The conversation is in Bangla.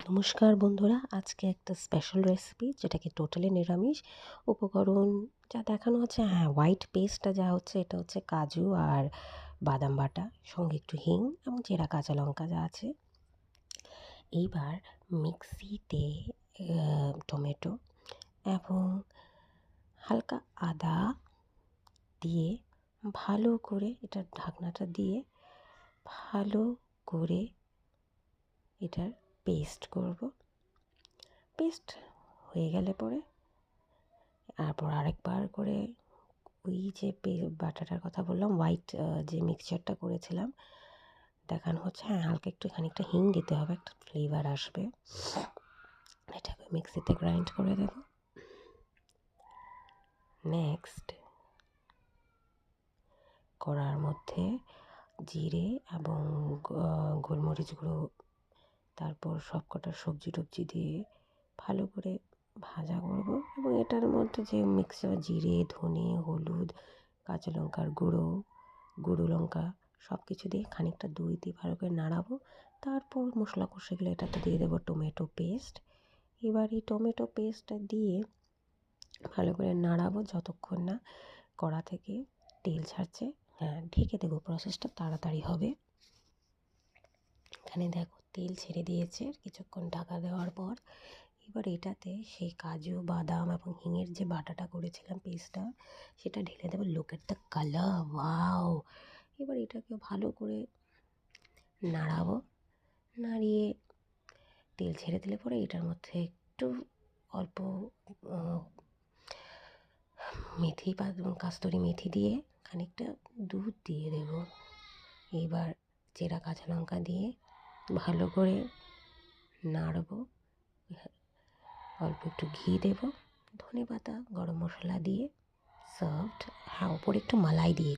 নমস্কার বন্ধুরা, আজকে একটা স্পেশাল রেসিপি যেটাকে টোটালি নিরামিষ। উপকরণ যা দেখানো হচ্ছে, হোয়াইট পেস্টটা যা হচ্ছে এটা হচ্ছে কাজু আর বাদাম বাটা, সঙ্গে একটু হিং এবং চেরা কাঁচা লঙ্কা যা আছে। এইবার মিক্সিতে টমেটো এবং হালকা আদা দিয়ে ভালো করে এটার ঢাকনাটা দিয়ে ভালো করে এটার পেস্ট করব। পেস্ট হয়ে গেলে পরে তারপর আরেকবার করে ওই যে বাটাটার কথা বললাম, হোয়াইট যে মিক্সচারটা করেছিলাম, দেখানো হচ্ছে হালকা একটু খানিকটা হিং দিতে হবে, একটা ফ্লেভার আসবে। এটাকে মিক্সিতে গ্রাইন্ড করে দেব। নেক্সট কড়ার মধ্যে জিরে এবং গোলমরিচ গুঁড়ো, তারপর সবকটা সবজি টবজি দিয়ে ভালো করে ভাজা করব এবং এটার মধ্যে যে মিক্সচার জিরে, ধনে, হলুদ, কাঁচা লঙ্কার গুঁড়ো লঙ্কা সব কিছু দিয়ে খানিকটা দই দিয়ে ভালো করে নাড়াবো। তারপর মশলা কষে গেলে এটাতে দিয়ে দেবো টমেটো পেস্ট। এবার এই টমেটো পেস্টটা দিয়ে ভালো করে নাড়াবো যতক্ষণ না কড়া থেকে তেল ছাড়ছে। ঢেকে দেবো, প্রসেসটা তাড়াতাড়ি হবে। এখানে দেখো তেল ছেড়ে দিয়েছে কিছুক্ষণ ঢাকা দেওয়ার পর। এবার এটাতে সেই কাজু বাদাম এবং হিঙের যে বাটাটা করেছিলাম পেস্টটা, সেটা ঢেলে দেবো। Look at the colour, wow! এবার এটাকে ভালো করে নাড়াবো। নাড়িয়ে তেল ছেড়ে দিলে পরে এটার মধ্যে একটু অল্প মেথি বা কাস্তুরি মেথি দিয়ে খানিকটা দুধ দিয়ে দেব। এবার চেরা কাঁচা লঙ্কা দিয়ে ভালো করে নাড়বো। অল্প একটু ঘি দেব, ধনেপাতা, গরম মশলা দিয়ে সার্ভড। ওপরে একটু মালাই দিয়ে